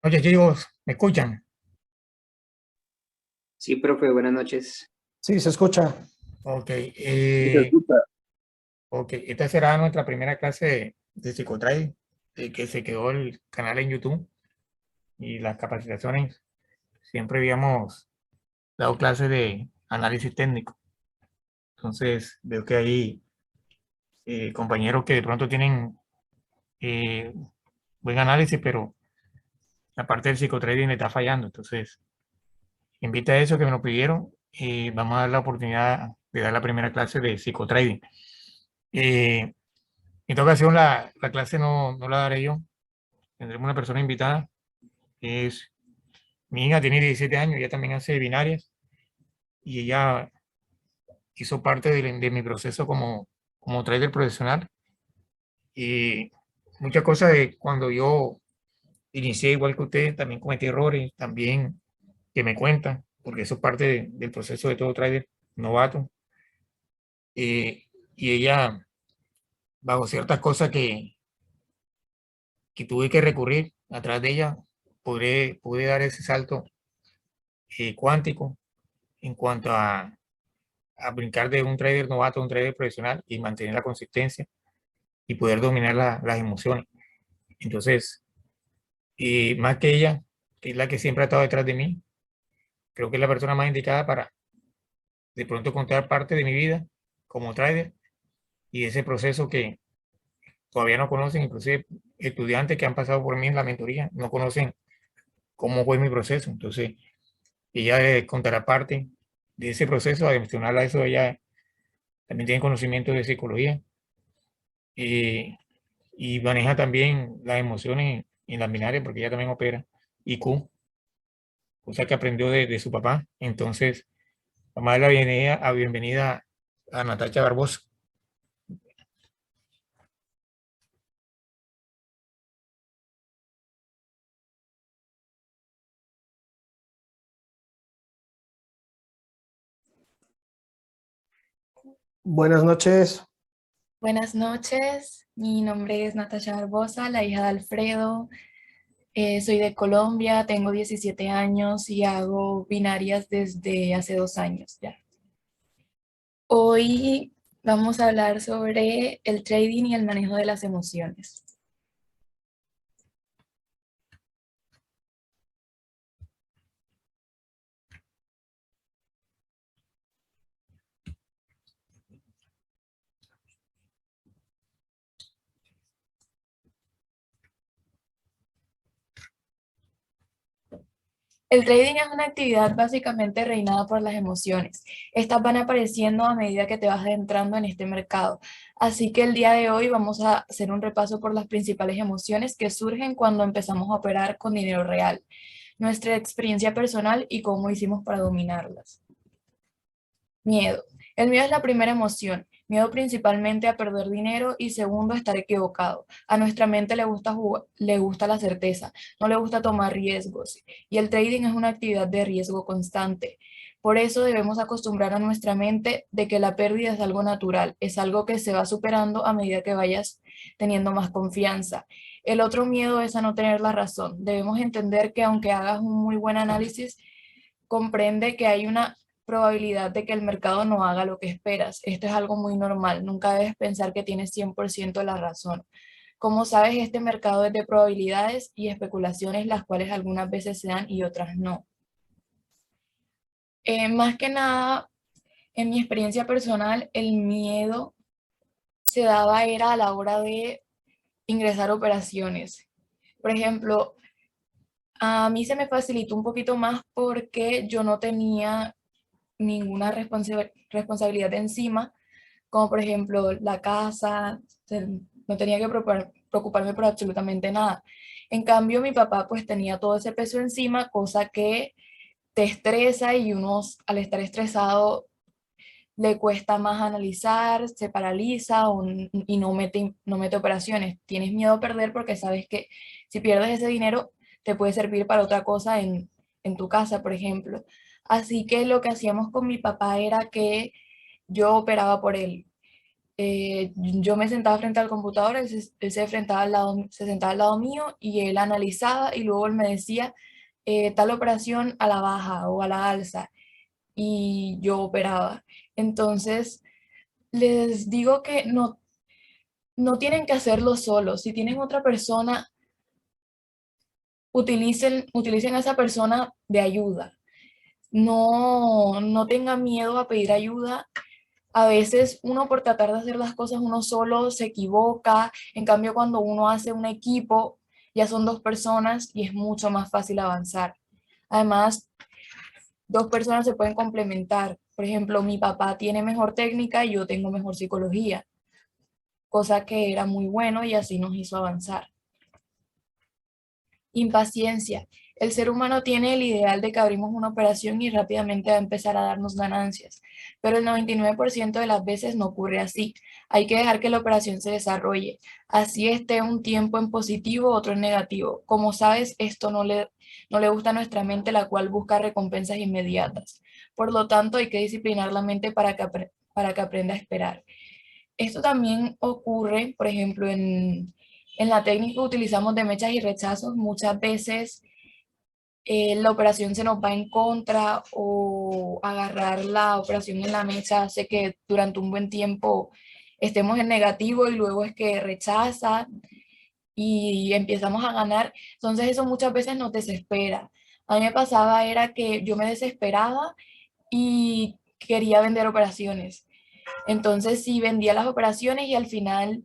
Oye, chicos, ¿me escuchan? Sí, profe, buenas noches. Sí, se escucha. Ok, Sí, se escucha. ok. Esta será nuestra primera clase de psicotrade, de que se quedó el canal en YouTube y las capacitaciones. Siempre habíamos dado clases de análisis técnico. Entonces, veo que hay compañeros que de pronto tienen eh, buen análisis, pero la parte del psicotrading le está fallando. Entonces, invita a eso que me lo pidieron y vamos a dar la oportunidad de dar la primera clase de psicotrading. Eh, En esta ocasión la clase no la daré yo, tendremos una persona invitada, que es mi hija, tiene 17 años, ella también hace binarias y ella hizo parte de mi proceso como trader profesional y muchas cosas de cuando yo inicié igual que usted, también cometí errores, también que me cuentan, porque eso es parte del proceso de todo trader novato. Y ella, bajo ciertas cosas que tuve que recurrir atrás de ella, pude dar ese salto cuántico en cuanto a brincar de un trader novato a un trader profesional y mantener la consistencia y poder dominar las emociones. Entonces, más que ella, que es la que siempre ha estado detrás de mí, creo que es la persona más indicada para de pronto contar parte de mi vida como trader y ese proceso que todavía no conocen, inclusive estudiantes que han pasado por mí en la mentoría, no conocen cómo fue mi proceso. Entonces, ella contará parte de ese proceso, adicional a eso, ella también tiene conocimiento de psicología eh, y maneja también las emociones en las binarias porque ella también opera IQ, cosa que aprendió de su papá. Entonces, vamos a dar la bienvenida a Natacha Barbosa. Buenas noches. Buenas noches, mi nombre es Natasha Barbosa, la hija de Alfredo. Soy de Colombia, tengo 17 años y hago binarias desde hace 2 años ya. Hoy vamos a hablar sobre el trading y el manejo de las emociones. El trading es una actividad básicamente reinada por las emociones. Estas van apareciendo a medida que te vas adentrando en este mercado. Así que el día de hoy vamos a hacer un repaso por las principales emociones que surgen cuando empezamos a operar con dinero real, nuestra experiencia personal y cómo hicimos para dominarlas. Miedo. El miedo es la primera emoción. Miedo principalmente a perder dinero y segundo a estar equivocado. A nuestra mente le gusta la certeza, no le gusta tomar riesgos y el trading es una actividad de riesgo constante. Por eso debemos acostumbrar a nuestra mente de que la pérdida es algo natural, es algo que se va superando a medida que vayas teniendo más confianza. El otro miedo es a no tener la razón. Debemos entender que aunque hagas un muy buen análisis, comprende que hay una probabilidad de que el mercado no haga lo que esperas. Esto es algo muy normal. Nunca debes pensar que tienes 100% la razón. Como sabes, este mercado es de probabilidades y especulaciones, las cuales algunas veces se dan y otras no. Más que nada, en mi experiencia personal, el miedo se daba era a la hora de ingresar operaciones. Por ejemplo, a mí se me facilitó un poquito más porque yo no tenía ninguna responsabilidad encima, como por ejemplo la casa, no tenía que preocuparme por absolutamente nada. En cambio, mi papá pues tenía todo ese peso encima, cosa que te estresa y uno al estar estresado le cuesta más analizar, se paraliza y no mete operaciones. Tienes miedo a perder porque sabes que si pierdes ese dinero te puede servir para otra cosa en tu casa, por ejemplo. Así que lo que hacíamos con mi papá era que yo operaba por él. Yo me sentaba frente al computador, él se sentaba al lado mío y él analizaba y luego él me decía tal operación a la baja o a la alza y yo operaba. Entonces, les digo que no tienen que hacerlo solos. Si tienen otra persona, utilicen a esa persona de ayuda. No tengan miedo a pedir ayuda. A veces uno por tratar de hacer las cosas uno solo se equivoca, en cambio cuando uno hace un equipo ya son dos personas y es mucho más fácil avanzar. Además, dos personas se pueden complementar. Por ejemplo, mi papá tiene mejor técnica y yo tengo mejor psicología, cosa que era muy bueno y así nos hizo avanzar. Impaciencia. El ser humano tiene el ideal de que abrimos una operación y rápidamente va a empezar a darnos ganancias, pero el 99% de las veces no ocurre así. Hay que dejar que la operación se desarrolle. Así esté un tiempo en positivo, otro en negativo. Como sabes, esto no le gusta a nuestra mente, la cual busca recompensas inmediatas. Por lo tanto, hay que disciplinar la mente para que aprenda a esperar. Esto también ocurre, por ejemplo, en la técnica que utilizamos de mechas y rechazos. Muchas veces la operación se nos va en contra o agarrar la operación en la mecha hace que durante un buen tiempo estemos en negativo y luego es que rechaza y empezamos a ganar. Entonces eso muchas veces nos desespera. A mí me pasaba era que yo me desesperaba y quería vender operaciones. Entonces sí vendía las operaciones y al final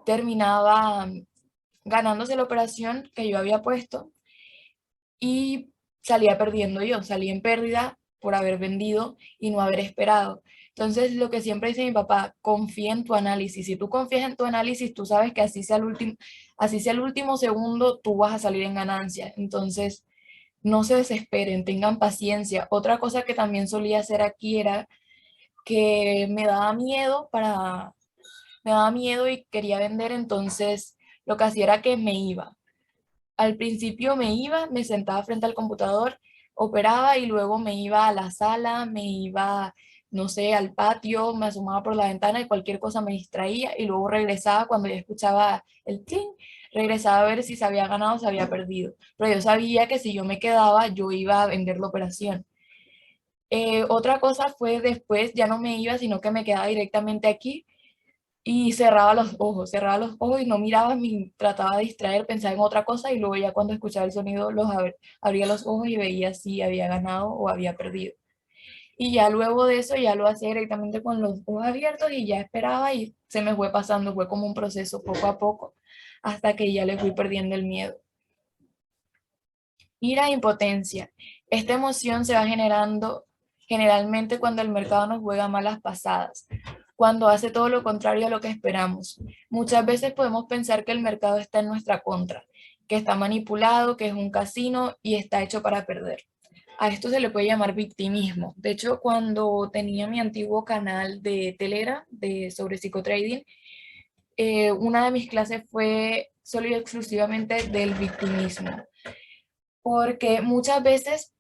terminaba ganándose la operación que yo había puesto y salía perdiendo yo, salí en pérdida por haber vendido y no haber esperado. Entonces, lo que siempre dice mi papá, confía en tu análisis. Si tú confías en tu análisis, tú sabes que así sea el último segundo, tú vas a salir en ganancia. Entonces, no se desesperen, tengan paciencia. Otra cosa que también solía hacer aquí era que me daba miedo y quería vender, entonces lo que hacía era que me iba. Al principio me iba, me sentaba frente al computador, operaba y luego me iba a la sala, me iba, no sé, al patio, me asomaba por la ventana y cualquier cosa me distraía y luego regresaba cuando ya escuchaba el clink, regresaba a ver si se había ganado o se había perdido. Pero yo sabía que si yo me quedaba, yo iba a vender la operación. Otra cosa fue después, ya no me iba, sino que me quedaba directamente aquí y cerraba los ojos y no miraba, me trataba de distraer, pensaba en otra cosa y luego ya cuando escuchaba el sonido abría los ojos y veía si había ganado o había perdido. Y ya luego de eso ya lo hacía directamente con los ojos abiertos y ya esperaba y se me fue pasando, fue como un proceso poco a poco hasta que ya le fui perdiendo el miedo. Ira e impotencia. Esta emoción se va generando generalmente cuando el mercado nos juega malas pasadas, cuando hace todo lo contrario a lo que esperamos. Muchas veces podemos pensar que el mercado está en nuestra contra, que está manipulado, que es un casino y está hecho para perder. A esto se le puede llamar victimismo. De hecho, cuando tenía mi antiguo canal de Telegram sobre psicotrading, una de mis clases fue solo y exclusivamente del victimismo, porque muchas veces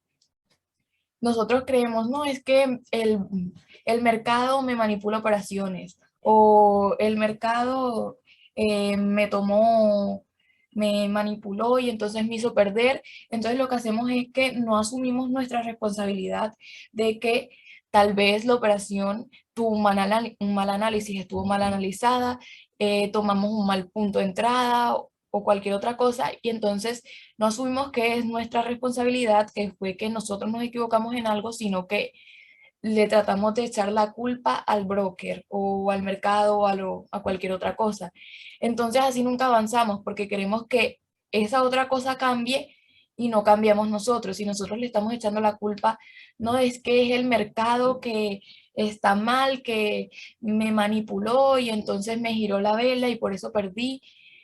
nosotros creemos, no, es que el mercado me manipula operaciones o el mercado me manipuló y entonces me hizo perder. Entonces lo que hacemos es que no asumimos nuestra responsabilidad de que tal vez la operación tuvo un mal análisis, estuvo mal analizada, tomamos un mal punto de entrada o cualquier otra cosa y entonces no asumimos que es nuestra responsabilidad, que fue que nosotros nos equivocamos en algo, sino que le tratamos de echar la culpa al broker o al mercado o a cualquier otra cosa. Entonces así nunca avanzamos porque queremos que esa otra cosa cambie y no cambiamos nosotros. Y nosotros le estamos echando la culpa, no es que es el mercado que está mal, que me manipuló y entonces me giró la vela y por eso perdí.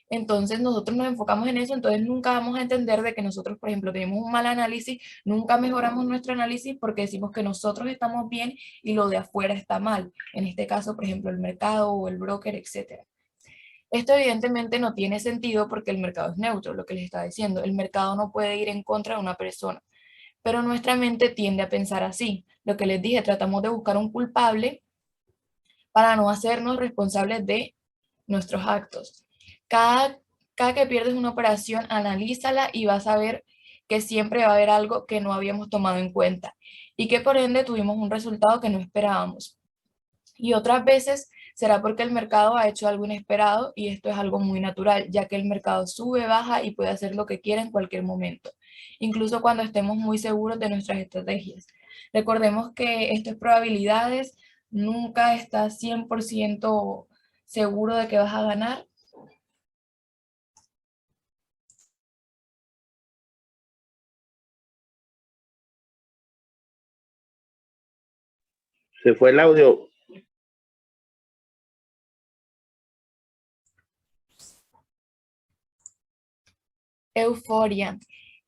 Entonces nosotros nos enfocamos en eso, entonces nunca vamos a entender de que nosotros, por ejemplo, tenemos un mal análisis, nunca mejoramos nuestro análisis porque decimos que nosotros estamos bien y lo de afuera está mal. En este caso, por ejemplo, el mercado o el broker, etcétera. Esto evidentemente no tiene sentido porque el mercado es neutro, lo que les estaba diciendo. El mercado no puede ir en contra de una persona, pero nuestra mente tiende a pensar así. Lo que les dije, tratamos de buscar un culpable para no hacernos responsables de nuestros actos. Cada que pierdes una operación, analízala y vas a ver que siempre va a haber algo que no habíamos tomado en cuenta y que por ende tuvimos un resultado que no esperábamos. Y otras veces será porque el mercado ha hecho algo inesperado y esto es algo muy natural, ya que el mercado sube, baja y puede hacer lo que quiera en cualquier momento, incluso cuando estemos muy seguros de nuestras estrategias. Recordemos que esto es probabilidades, nunca estás 100% seguro de que vas a ganar. Se fue el audio. Euforia.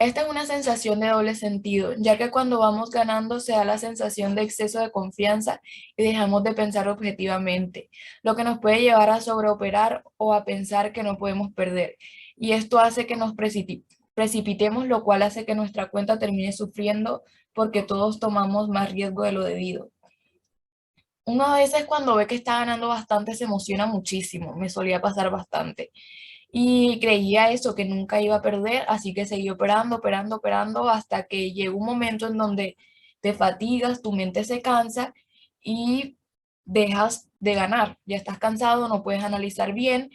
Esta es una sensación de doble sentido, ya que cuando vamos ganando se da la sensación de exceso de confianza y dejamos de pensar objetivamente, lo que nos puede llevar a sobreoperar o a pensar que no podemos perder. Y esto hace que nos precipitemos, lo cual hace que nuestra cuenta termine sufriendo porque todos tomamos más riesgo de lo debido. Uno a veces cuando ve que está ganando bastante se emociona muchísimo, me solía pasar bastante. Y creía eso, que nunca iba a perder, así que seguí operando, operando, operando, hasta que llegó un momento en donde te fatigas, tu mente se cansa y dejas de ganar. Ya estás cansado, no puedes analizar bien,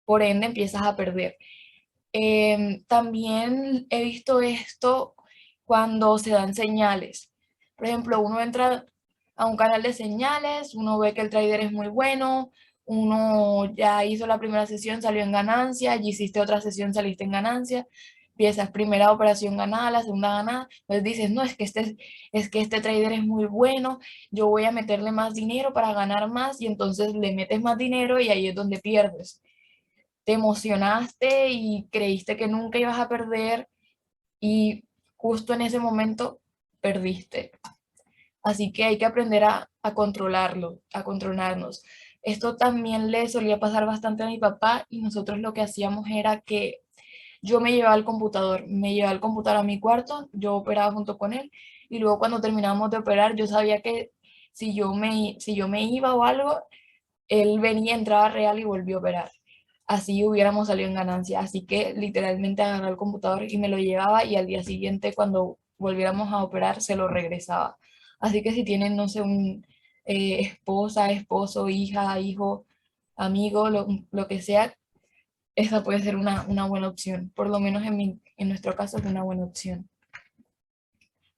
por ende empiezas a perder. También he visto esto cuando se dan señales. Por ejemplo, uno entra a un canal de señales, uno ve que el trader es muy bueno, uno ya hizo la primera sesión, salió en ganancia, y hiciste otra sesión, saliste en ganancia, empiezas primera operación ganada, la segunda ganada, entonces dices, no, es que este trader es muy bueno, yo voy a meterle más dinero para ganar más, y entonces le metes más dinero y ahí es donde pierdes. Te emocionaste y creíste que nunca ibas a perder y justo en ese momento perdiste. Así que hay que aprender a controlarlo, a controlarnos. Esto también le solía pasar bastante a mi papá y nosotros lo que hacíamos era que yo me llevaba el computador a mi cuarto, yo operaba junto con él y luego cuando terminábamos de operar yo sabía que si yo me iba o algo, él venía, entraba real y volvió a operar. Así hubiéramos salido en ganancia. Así que literalmente agarraba el computador y me lo llevaba y al día siguiente cuando volviéramos a operar se lo regresaba. Así que si tienen, no sé, un esposa, esposo, hija, hijo, amigo, lo que sea, esa puede ser una buena opción. Por lo menos en nuestro caso es una buena opción.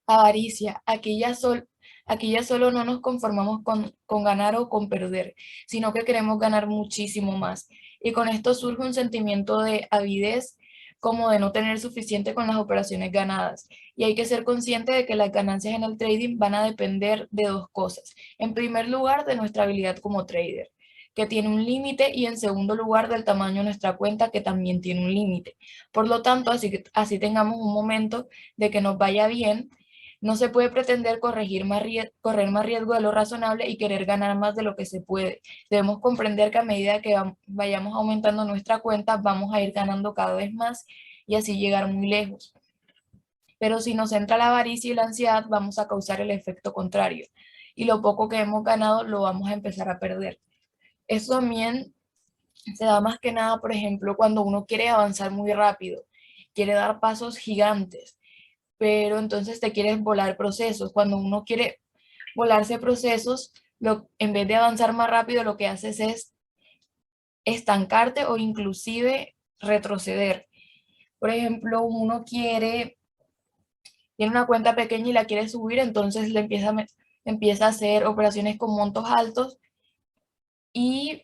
Avaricia, aquí ya solo no nos conformamos con ganar o con perder, sino que queremos ganar muchísimo más. Y con esto surge un sentimiento de avidez, como de no tener suficiente con las operaciones ganadas. Y hay que ser consciente de que las ganancias en el trading van a depender de dos cosas. En primer lugar, de nuestra habilidad como trader, que tiene un límite, y en segundo lugar, del tamaño de nuestra cuenta, que también tiene un límite. Por lo tanto, así tengamos un momento de que nos vaya bien, no se puede pretender correr más riesgo de lo razonable y querer ganar más de lo que se puede. Debemos comprender que a medida que vayamos aumentando nuestra cuenta, vamos a ir ganando cada vez más y así llegar muy lejos. Pero si nos entra la avaricia y la ansiedad, vamos a causar el efecto contrario. Y lo poco que hemos ganado lo vamos a empezar a perder. Eso también se da más que nada, por ejemplo, cuando uno quiere avanzar muy rápido, quiere dar pasos gigantes, pero entonces te quieres volar procesos. Cuando uno quiere volarse procesos, en vez de avanzar más rápido, lo que haces es estancarte o inclusive retroceder. Por ejemplo, tiene una cuenta pequeña y la quiere subir, entonces empieza a hacer operaciones con montos altos y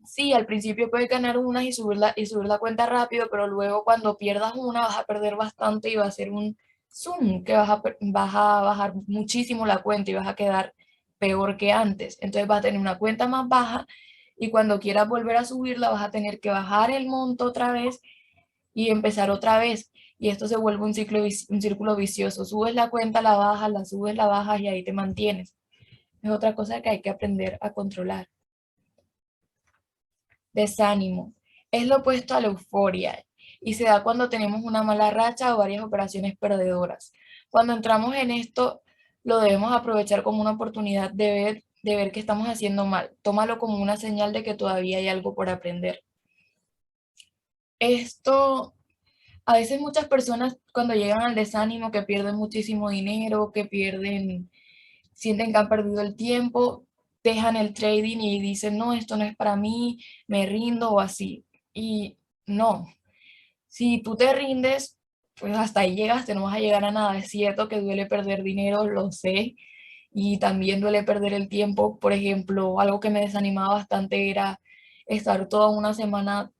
sí, al principio puedes ganar unas y subir la cuenta rápido, pero luego cuando pierdas una vas a perder bastante y va a ser un zoom, que vas a bajar muchísimo la cuenta y vas a quedar peor que antes. Entonces vas a tener una cuenta más baja y cuando quieras volver a subirla vas a tener que bajar el monto otra vez y empezar otra vez. Y esto se vuelve un círculo vicioso. Subes la cuenta, la bajas, la subes, la bajas y ahí te mantienes. Es otra cosa que hay que aprender a controlar. Desánimo. Es lo opuesto a la euforia y se da cuando tenemos una mala racha o varias operaciones perdedoras. Cuando entramos en esto, lo debemos aprovechar como una oportunidad de ver de ver que estamos haciendo mal. Tómalo como una señal de que todavía hay algo por aprender. Esto, a veces muchas personas cuando llegan al desánimo, que pierden muchísimo dinero, sienten que han perdido el tiempo, dejan el trading y dicen, no, esto no es para mí, me rindo o así. Y no, si tú te rindes, pues hasta ahí llegaste, no vas a llegar a nada. Es cierto que duele perder dinero, lo sé, y también duele perder el tiempo. Por ejemplo, algo que me desanimaba bastante era estar toda una semana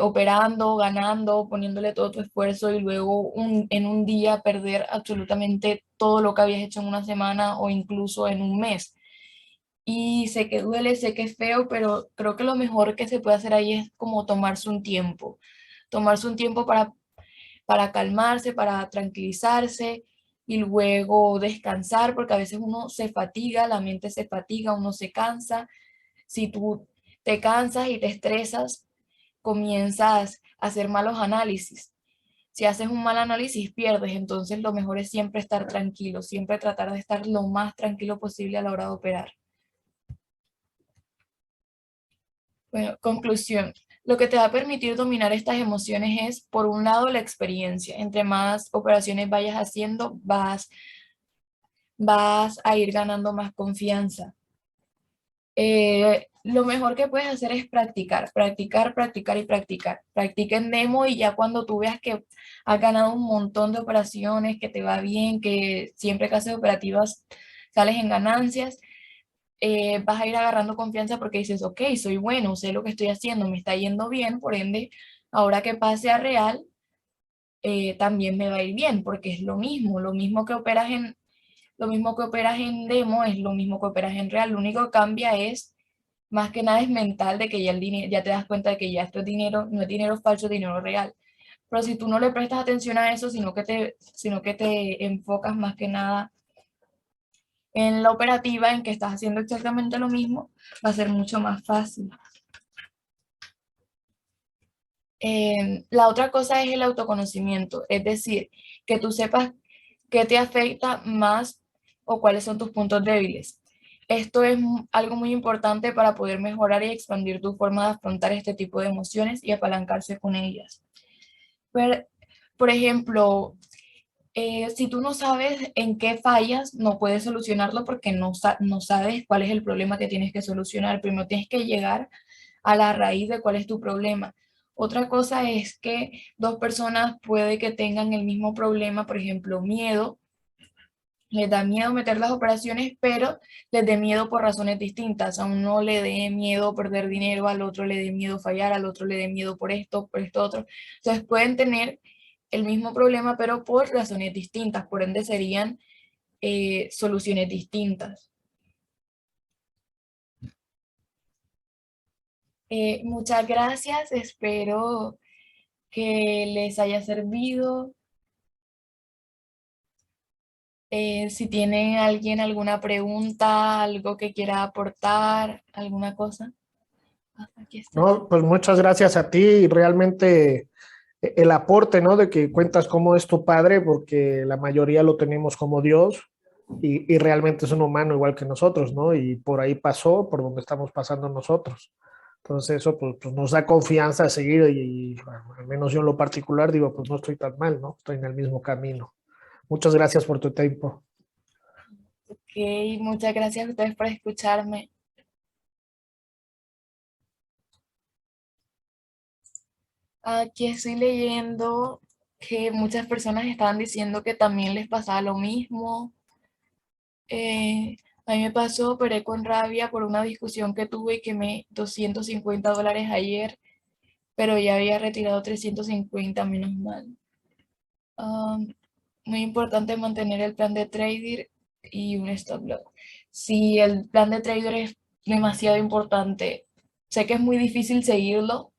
operando, ganando, poniéndole todo tu esfuerzo y luego en un día perder absolutamente todo lo que habías hecho en una semana o incluso en un mes. Y sé que duele, sé que es feo, pero creo que lo mejor que se puede hacer ahí es como tomarse un tiempo para calmarse, para tranquilizarse y luego descansar, porque a veces uno se fatiga, la mente se fatiga, uno se cansa. Si tú te cansas y te estresas, comienzas a hacer malos análisis. Si haces un mal análisis, pierdes. Entonces, lo mejor es siempre estar tranquilo, siempre tratar de estar lo más tranquilo posible a la hora de operar. Bueno, conclusión. Lo que te va a permitir dominar estas emociones es, por un lado, la experiencia. Entre más operaciones vayas haciendo, vas a ir ganando más confianza. Lo mejor que puedes hacer es practicar, practicar, practicar y practicar. Practica en demo y ya cuando tú veas que has ganado un montón de operaciones, que te va bien, que siempre que haces operativas sales en ganancias, vas a ir agarrando confianza porque dices, ok, soy bueno, sé lo que estoy haciendo, me está yendo bien, por ende, ahora que pase a real, también me va a ir bien, porque es lo mismo que operas lo mismo que operas en demo es lo mismo que operas en real, lo único que cambia es, más que nada es mental, de que ya el dinero, ya te das cuenta de que ya esto es dinero, no es dinero falso, es dinero real. Pero si tú no le prestas atención a eso, sino que te enfocas más que nada en la operativa, en que estás haciendo exactamente lo mismo, va a ser mucho más fácil. La otra cosa es el autoconocimiento, es decir, que tú sepas qué te afecta más o cuáles son tus puntos débiles. Esto es algo muy importante para poder mejorar y expandir tu forma de afrontar este tipo de emociones y apalancarse con ellas. Por ejemplo, si tú no sabes en qué fallas, no puedes solucionarlo porque no sabes cuál es el problema que tienes que solucionar. Primero tienes que llegar a la raíz de cuál es tu problema. Otra cosa es que dos personas puede que tengan el mismo problema, por ejemplo, miedo. Les da miedo meter las operaciones, pero les dé miedo por razones distintas. A uno le dé miedo perder dinero, al otro le dé miedo fallar, al otro le dé miedo por esto otro. Entonces pueden tener el mismo problema, pero por razones distintas. Por ende serían soluciones distintas. Muchas gracias. Espero que les haya servido. Si tiene alguien alguna pregunta, algo que quiera aportar, alguna cosa. Aquí está. No, pues muchas gracias a ti y realmente el aporte, ¿no? De que cuentas cómo es tu padre, porque la mayoría lo tenemos como Dios y realmente es un humano igual que nosotros, ¿no? Y por ahí pasó, por donde estamos pasando nosotros. Entonces eso pues nos da confianza a seguir bueno, al menos yo en lo particular digo, pues no estoy tan mal, ¿no? Estoy en el mismo camino. Muchas gracias por tu tiempo. Ok, muchas gracias a ustedes por escucharme. Aquí estoy leyendo que muchas personas estaban diciendo que también les pasaba lo mismo. A mí me pasó, operé con rabia por una discusión que tuve y quemé $250 ayer, pero ya había retirado 350, menos mal. Muy importante mantener el plan de trader y un stop loss. Si el plan de trader es demasiado importante, sé que es muy difícil seguirlo.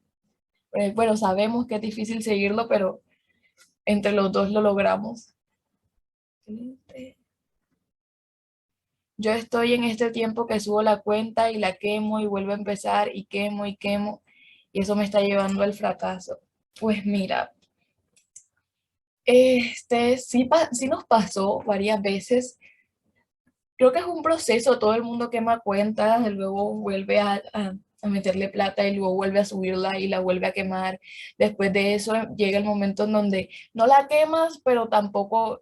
Bueno, sabemos que es difícil seguirlo, pero entre los dos lo logramos. Yo estoy en este tiempo que subo la cuenta y la quemo y vuelvo a empezar y quemo, y eso me está llevando al fracaso. Pues mira, sí nos pasó varias veces. creo que es un proceso, todo el mundo quema cuentas, y luego vuelve a meterle plata y luego vuelve a subirla y la vuelve a quemar. Después de eso llega el momento en donde no la quemas, pero tampoco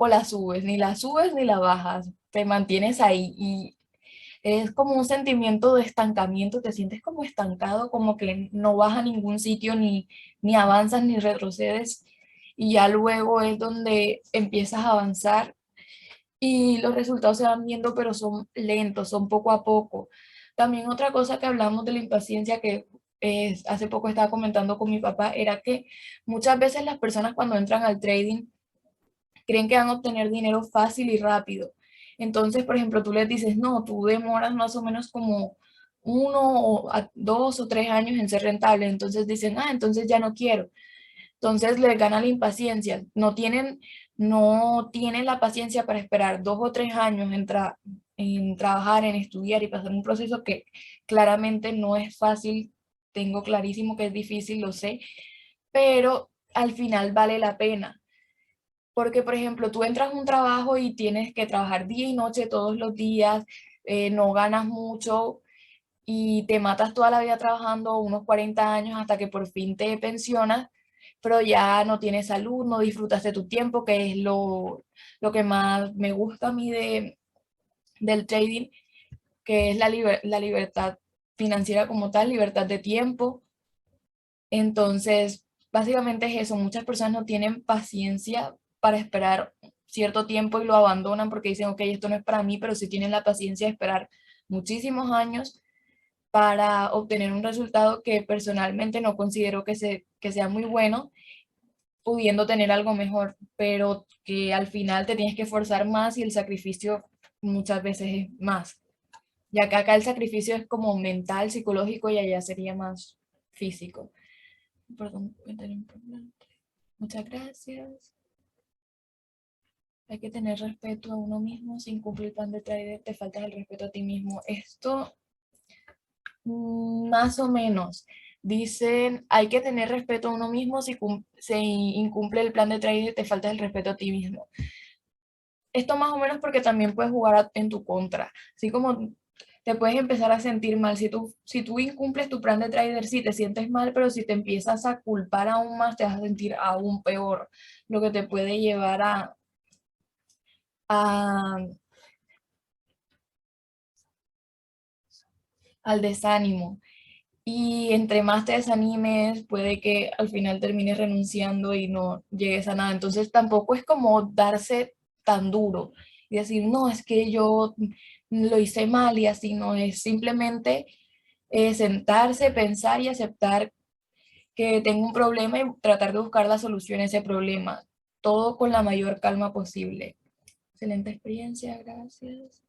la subes ni la bajas, te mantienes ahí y es como un sentimiento de estancamiento, te sientes como estancado, como que no vas a ningún sitio, ni avanzas ni retrocedes, y ya luego es donde empiezas a avanzar y los resultados se van viendo, pero son lentos, son poco a poco. También otra cosa que hablamos de la impaciencia que hace poco estaba comentando con mi papá era que muchas veces las personas cuando entran al trading creen que van a obtener dinero fácil y rápido. Entonces, por ejemplo, tú les dices, no, tú demoras más o menos como 2 o 3 años en ser rentable. Entonces dicen, entonces ya no quiero. Entonces les gana la impaciencia. No tienen la paciencia para esperar 2 o 3 años en trabajar, en estudiar y pasar un proceso que claramente no es fácil. Tengo clarísimo que es difícil, lo sé, pero al final vale la pena. Porque, por ejemplo, tú entras a un trabajo y tienes que trabajar día y noche todos los días, no ganas mucho y te matas toda la vida trabajando unos 40 años hasta que por fin te pensionas, pero ya no tienes salud, no disfrutas de tu tiempo, que es lo que más me gusta a mí del trading, que es la libertad financiera como tal, libertad de tiempo. Entonces, básicamente es eso, muchas personas no tienen paciencia para esperar cierto tiempo y lo abandonan porque dicen, ok, esto no es para mí, pero sí tienen la paciencia de esperar muchísimos años para obtener un resultado que personalmente no considero que sea muy bueno, pudiendo tener algo mejor, pero que al final te tienes que esforzar más y el sacrificio muchas veces es más, ya que acá el sacrificio es como mental, psicológico y allá sería más físico. Perdón, comentario importante. Muchas gracias. Hay que tener respeto a uno mismo. Si incumple el plan de trader, te faltas el respeto a ti mismo. Esto, más o menos. Dicen, hay que tener respeto a uno mismo. Si se incumple el plan de trader, te faltas el respeto a ti mismo. Esto más o menos porque también puedes jugar en tu contra. Así como te puedes empezar a sentir mal. Si tú incumples tu plan de trader, sí te sientes mal, pero si te empiezas a culpar aún más, te vas a sentir aún peor, lo que te puede llevar a- al desánimo. Y entre más te desanimes, puede que al final termines renunciando y no llegues a nada. Entonces tampoco es como darse tan duro y decir, no, es que yo lo hice mal y así, no, es simplemente sentarse, pensar y aceptar que tengo un problema y tratar de buscar la solución a ese problema, todo con la mayor calma posible. Excelente experiencia, gracias.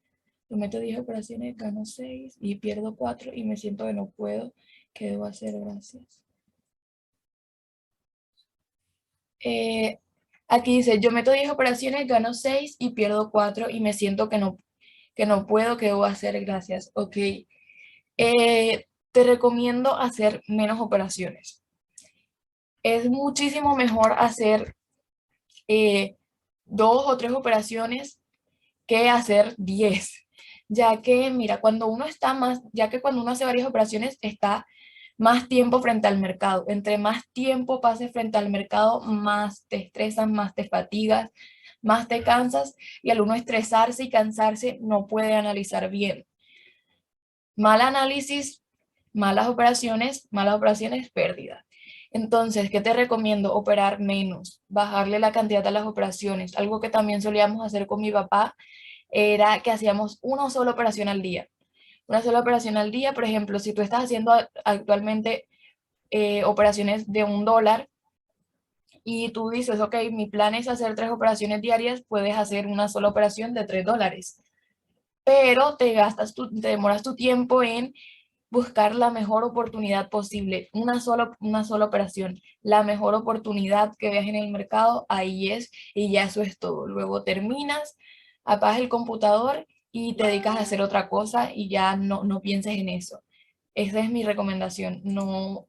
Yo meto 10 operaciones, gano 6 y pierdo 4 y me siento que no puedo. ¿Qué debo hacer? Gracias. Eh, Aquí dice, yo meto 10 operaciones, gano 6 y pierdo 4 y me siento que no puedo. ¿Qué debo hacer? Gracias. Ok. Te recomiendo hacer menos operaciones. Es muchísimo mejor hacer 2 o 3 operaciones que hacer 10, ya que, mira, cuando uno hace varias operaciones, está más tiempo frente al mercado. Entre más tiempo pases frente al mercado, más te estresas, más te fatigas, más te cansas, y al uno estresarse y cansarse, no puede analizar bien. Mal análisis, malas operaciones, pérdida. Entonces, ¿qué te recomiendo? Operar menos, bajarle la cantidad de las operaciones. Algo que también solíamos hacer con mi papá era que hacíamos una sola operación al día. Una sola operación al día, por ejemplo, si tú estás haciendo actualmente operaciones de $1 y tú dices, ok, mi plan es hacer 3 operaciones diarias, puedes hacer una sola operación de $3, pero te demoras tu tiempo en buscar la mejor oportunidad posible, una sola operación, la mejor oportunidad que veas en el mercado, ahí es, y ya eso es todo. Luego terminas, apagas el computador y te dedicas a hacer otra cosa y ya no pienses en eso. Esa es mi recomendación, no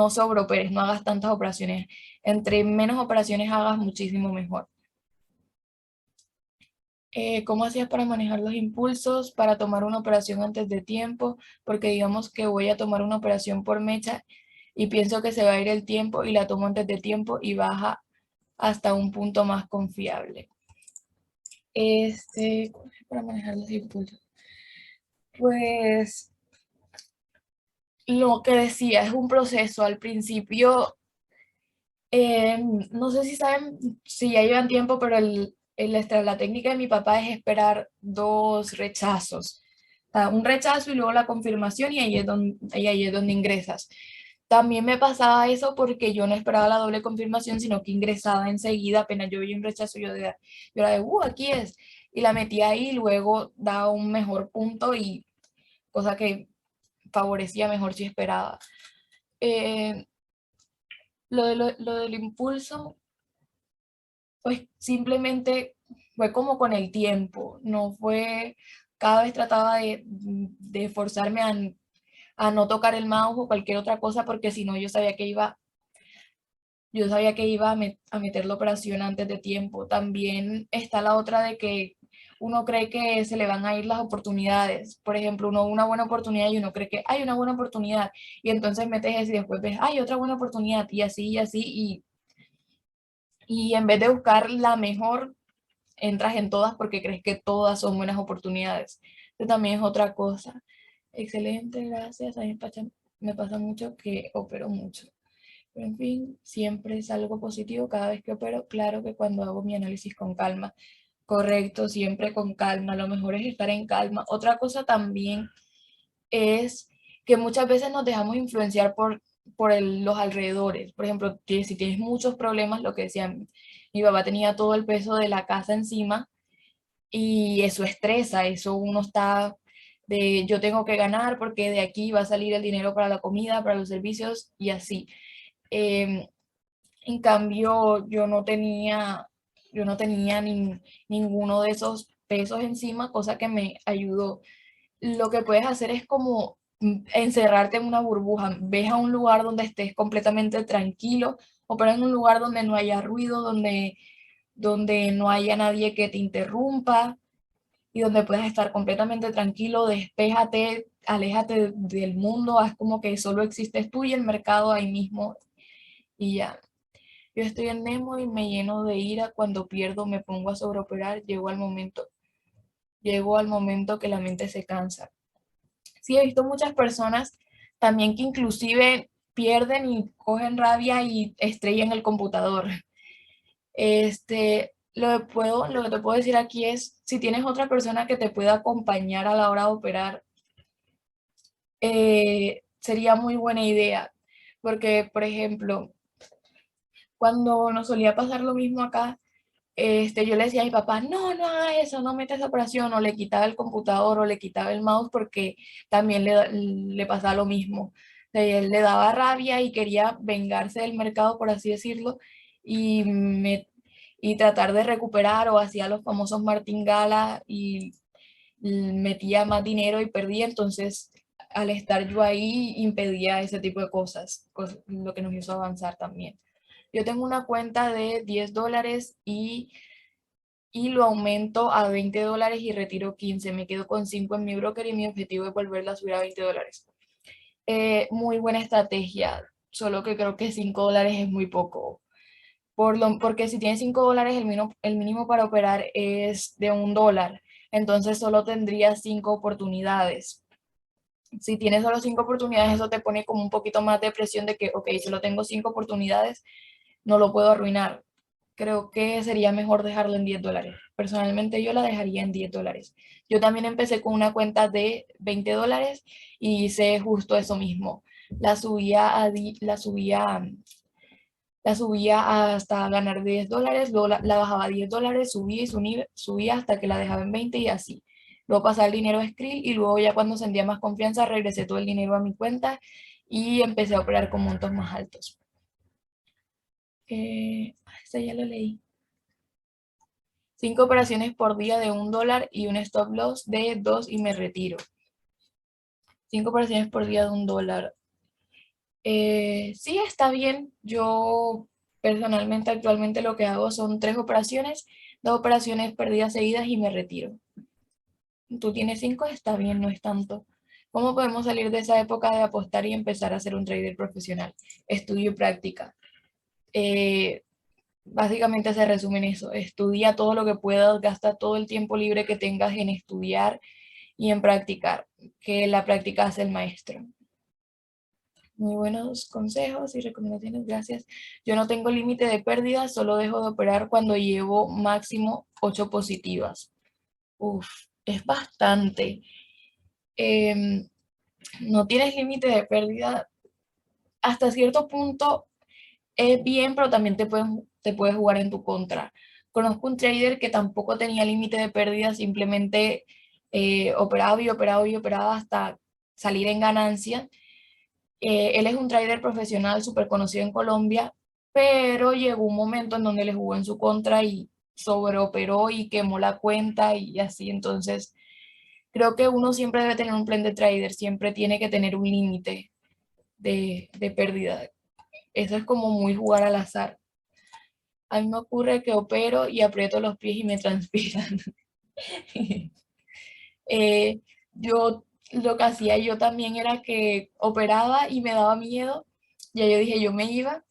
sobreoperes, no hagas tantas operaciones. Entre menos operaciones hagas, muchísimo mejor. ¿Cómo hacías para manejar los impulsos, para tomar una operación antes de tiempo? Porque digamos que voy a tomar una operación por mecha y pienso que se va a ir el tiempo y la tomo antes de tiempo y baja hasta un punto más confiable. ¿Cómo hacías para manejar los impulsos? Pues lo que decía, es un proceso. Al principio, no sé si saben, si ya llevan tiempo, pero la técnica de mi papá es esperar 2 rechazos. O sea, un rechazo y luego la confirmación y ahí es donde ingresas. También me pasaba eso porque yo no esperaba la doble confirmación, sino que ingresaba enseguida, apenas yo vi un rechazo, yo era de, aquí es, y la metí ahí y luego daba un mejor punto y cosa que favorecía mejor si esperaba. Eh, lo del impulso, pues simplemente fue como con el tiempo, no fue, cada vez trataba de forzarme a no tocar el mouse o cualquier otra cosa, porque si no yo sabía que iba a meter la operación antes de tiempo. También está la otra de que uno cree que se le van a ir las oportunidades. Por ejemplo, uno ve una buena oportunidad y uno cree que hay una buena oportunidad y entonces metes eso y después ves, hay otra buena oportunidad y así y en vez de buscar la mejor, entras en todas porque crees que todas son buenas oportunidades. Eso también es otra cosa. Excelente, gracias. A mí me pasa mucho que opero mucho. Pero en fin, siempre es algo positivo cada vez que opero. Claro que cuando hago mi análisis con calma, correcto, siempre con calma. Lo mejor es estar en calma. Otra cosa también es que muchas veces nos dejamos influenciar por los alrededores. Por ejemplo, si tienes muchos problemas, lo que decía, mi papá tenía todo el peso de la casa encima y eso estresa, eso uno está de yo tengo que ganar porque de aquí va a salir el dinero para la comida, para los servicios y así. Eh, en cambio, yo no tenía ninguno de esos pesos encima, cosa que me ayudó. Lo que puedes hacer es como encerrarte en una burbuja. Ves a un lugar donde estés completamente tranquilo, o pero en un lugar donde no haya ruido, donde no haya nadie que te interrumpa y donde puedas estar completamente tranquilo, despéjate, aléjate del mundo, haz como que solo existes tú y el mercado ahí mismo y ya. Yo estoy en Nemo y me lleno de ira cuando pierdo, me pongo a sobreoperar, llego al momento que la mente se cansa. Sí, he visto muchas personas también que inclusive pierden y cogen rabia y estrellan el computador. Lo que te puedo decir aquí es, si tienes otra persona que te pueda acompañar a la hora de operar, sería muy buena idea, porque, por ejemplo, cuando nos solía pasar lo mismo acá, yo le decía a mi papá, no, no haga eso, no meta esa operación, o le quitaba el computador o le quitaba el mouse porque también le pasaba lo mismo. Él le daba rabia y quería vengarse del mercado, por así decirlo, y, y tratar de recuperar o hacía los famosos martingala y metía más dinero y perdía, entonces al estar yo ahí impedía ese tipo de cosas, lo que nos hizo avanzar también. Yo tengo una cuenta de $10 y lo aumento a $20 y retiro 15. Me quedo con 5 en mi broker y mi objetivo es volverla a subir a $20. Muy buena estrategia, solo que creo que $5 es muy poco. Porque si tienes $5, el mínimo para operar es de $1. Entonces solo tendrías 5 oportunidades. Si tienes solo 5 oportunidades, eso te pone como un poquito más de presión de que, ok, solo tengo 5 oportunidades, no lo puedo arruinar. Creo que sería mejor dejarlo en $10. Personalmente yo la dejaría en $10. Yo también empecé con una cuenta de $20 y hice justo eso mismo. La subía hasta ganar $10, luego la bajaba a $10, subía y subía hasta que la dejaba en 20 y así. Luego pasaba el dinero a Skrill y luego ya cuando sentía más confianza regresé todo el dinero a mi cuenta y empecé a operar con montos más altos. Esta ya lo leí. 5 operaciones por día de $1 y un stop loss de 2 y me retiro. 5 operaciones por día de $1. Sí, está bien. Yo personalmente actualmente lo que hago son 3 operaciones 2 operaciones perdidas seguidas y me retiro. Tú tienes 5, está bien, no es tanto. ¿Cómo podemos salir de esa época de apostar y empezar a ser un trader profesional? Estudio y práctica. Básicamente se resume en eso. Estudia todo lo que puedas, gasta todo el tiempo libre que tengas en estudiar y en practicar, que la práctica hace el maestro. Muy buenos consejos y recomendaciones, gracias. Yo no tengo límite de pérdidas, solo dejo de operar cuando llevo máximo 8 positivas. Uf, es bastante. No tienes límite de pérdida. Hasta cierto punto es bien, pero también te puedes jugar en tu contra. Conozco un trader que tampoco tenía límite de pérdida, simplemente operaba y operaba y operaba hasta salir en ganancia. Él es un trader profesional súper conocido en Colombia, pero llegó un momento en donde le jugó en su contra y sobreoperó y quemó la cuenta y así. Entonces, creo que uno siempre debe tener un plan de trader, siempre tiene que tener un límite de pérdida. Eso es como muy jugar al azar. A mí me ocurre que opero y aprieto los pies y me transpiran. Eh, yo lo que hacía yo también era que operaba y me daba miedo. Ya yo dije, yo me iba.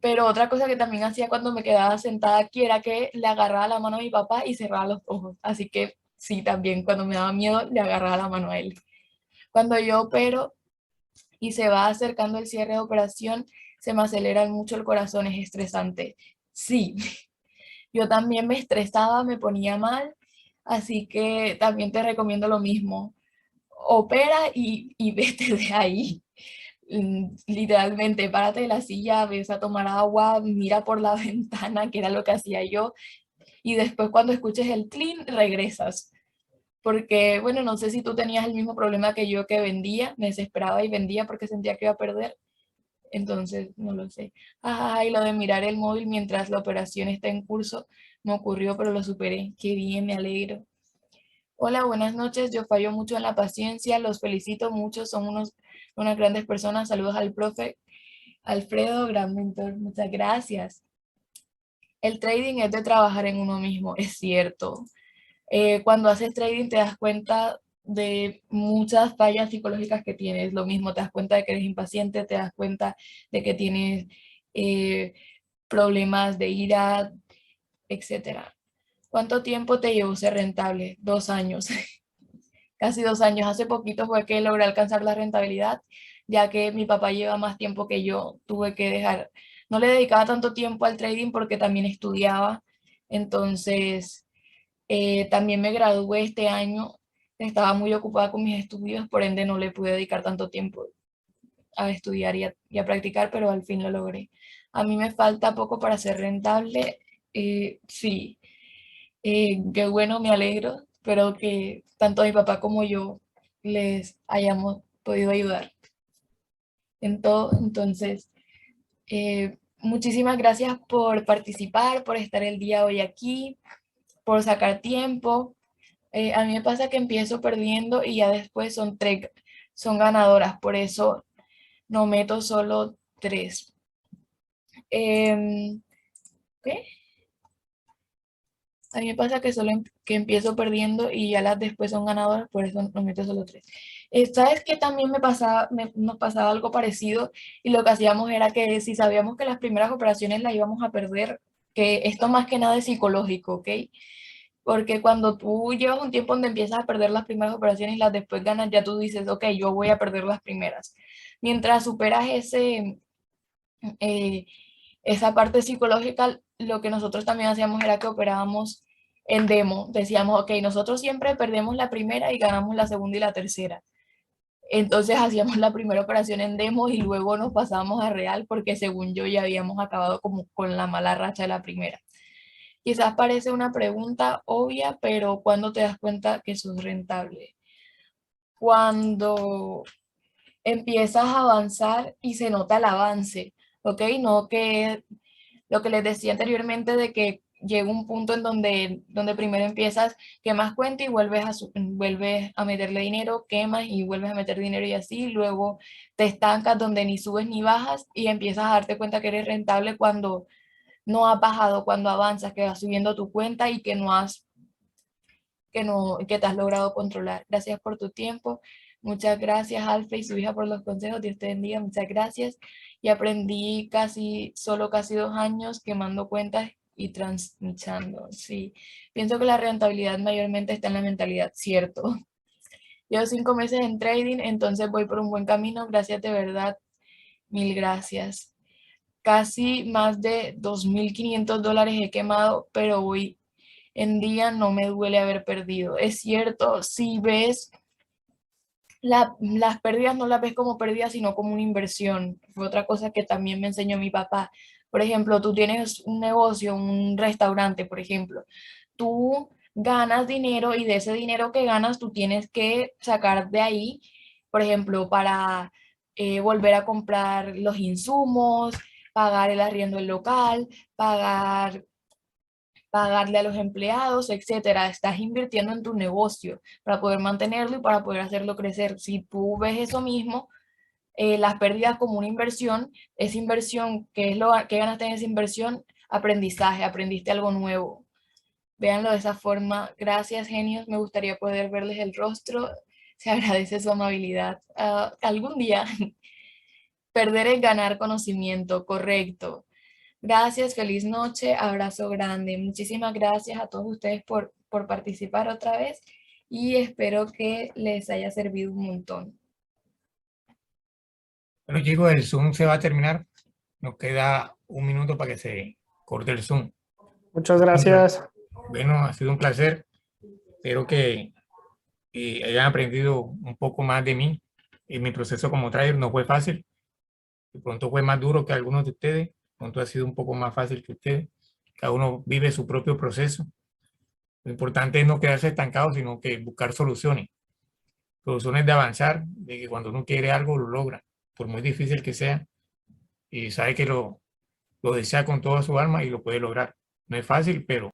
Pero otra cosa que también hacía cuando me quedaba sentada aquí era que le agarraba la mano a mi papá y cerraba los ojos. Así que sí, también cuando me daba miedo le agarraba la mano a él. Cuando yo opero y se va acercando el cierre de operación, se me acelera mucho el corazón, es estresante. Sí, yo también me estresaba, me ponía mal, así que también te recomiendo lo mismo. Opera y vete de ahí. Literalmente, párate de la silla, ves a tomar agua, mira por la ventana, que era lo que hacía yo, y después cuando escuches el clean, regresas. Porque, bueno, no sé si tú tenías el mismo problema que yo que vendía, me desesperaba y vendía porque sentía que iba a perder. Entonces, no lo sé. Ay, lo de mirar el móvil mientras la operación está en curso me ocurrió, pero lo superé. Qué bien, me alegro. Hola, buenas noches. Yo fallo mucho en la paciencia. Los felicito mucho. Son unas grandes personas. Saludos al profe Alfredo, gran mentor. Muchas gracias. El trading es de trabajar en uno mismo, es cierto. Cuando haces trading te das cuenta de muchas fallas psicológicas que tienes. Lo mismo, te das cuenta de que eres impaciente, te das cuenta de que tienes eh, problemas de ira, etcétera. ¿Cuánto tiempo te llevó ser rentable? 2 años, casi 2 años. Hace poquito fue que logré alcanzar la rentabilidad, ya que mi papá lleva más tiempo que yo. Tuve que dejar, no le dedicaba tanto tiempo al trading porque también estudiaba. Entonces, también me gradué este año, estaba muy ocupada con mis estudios, por ende no le pude dedicar tanto tiempo a estudiar y a practicar, pero al fin lo logré. A mí me falta poco para ser rentable, sí, qué bueno, me alegro, espero que tanto mi papá como yo les hayamos podido ayudar en todo. Entonces, muchísimas gracias por participar, por estar el día hoy aquí, por sacar tiempo. A mí me pasa que empiezo perdiendo y ya después son ganadoras, por eso no meto solo 3. ¿Qué? A mí me pasa que solo que empiezo perdiendo y ya las después son ganadoras, por eso no meto solo 3. ¿Sabes qué? También nos pasaba algo parecido y lo que hacíamos era que si sabíamos que las primeras operaciones las íbamos a perder, que esto más que nada es psicológico, ¿ok? Porque cuando tú llevas un tiempo donde empiezas a perder las primeras operaciones y las después ganas, ya tú dices, ok, yo voy a perder las primeras. Mientras superas eh, esa parte psicológica, lo que nosotros también hacíamos era que operábamos en demo. Decíamos, ok, nosotros siempre perdemos la primera y ganamos la segunda y la tercera. Entonces hacíamos la primera operación en demo y luego nos pasábamos a real porque según yo ya habíamos acabado como con la mala racha de la primera. Quizás parece una pregunta obvia, pero ¿cuándo te das cuenta que sos rentable? Cuando empiezas a avanzar y se nota el avance, ¿ok? No que lo que les decía anteriormente de que llega un punto en donde primero empiezas, quemas cuenta y vuelves a meterle dinero, quemas y vuelves a meter dinero y así, luego te estancas donde ni subes ni bajas y empiezas a darte cuenta que eres rentable cuando no has bajado cuando avanzas, que vas subiendo tu cuenta y que te has logrado controlar. Gracias por tu tiempo. Muchas gracias, Alfa y su hija, por los consejos. Dios te bendiga. Muchas gracias. Y aprendí solo casi 2 años quemando cuentas y transmitiendo. Sí, pienso que la rentabilidad mayormente está en la mentalidad, cierto. Llevo 5 meses en trading, entonces voy por un buen camino. Gracias de verdad. Mil gracias. Casi más de $2.500 he quemado, pero hoy en día no me duele haber perdido. Es cierto, si ves las pérdidas, no las ves como pérdidas, sino como una inversión. Fue otra cosa que también me enseñó mi papá. Por ejemplo, tú tienes un negocio, un restaurante, por ejemplo. Tú ganas dinero y de ese dinero que ganas, tú tienes que sacar de ahí, por ejemplo, para volver a comprar los insumos, pagar el arriendo del local, pagarle a los empleados, etcétera. Estás invirtiendo en tu negocio para poder mantenerlo y para poder hacerlo crecer. Si tú ves eso mismo, las pérdidas como una inversión, esa inversión, ¿qué es lo que ganaste en esa inversión? Aprendizaje, aprendiste algo nuevo. Véanlo de esa forma. Gracias, genios. Me gustaría poder verles el rostro. Se agradece su amabilidad. Algún día. Perder es ganar conocimiento, correcto. Gracias, feliz noche, abrazo grande. Muchísimas gracias a todos ustedes por participar otra vez y espero que les haya servido un montón. Bueno, chicos, el Zoom se va a terminar. Nos queda 1 minuto para que se corte el Zoom. Muchas gracias. Bueno, ha sido un placer. Espero que hayan aprendido un poco más de mí. En mi proceso como trader no fue fácil. De pronto fue más duro que algunos de ustedes. De pronto ha sido un poco más fácil que ustedes. Cada uno vive su propio proceso. Lo importante es no quedarse estancado, sino que buscar soluciones. Soluciones de avanzar, de que cuando uno quiere algo lo logra, por muy difícil que sea, y sabe que lo desea con toda su alma y lo puede lograr. No es fácil, pero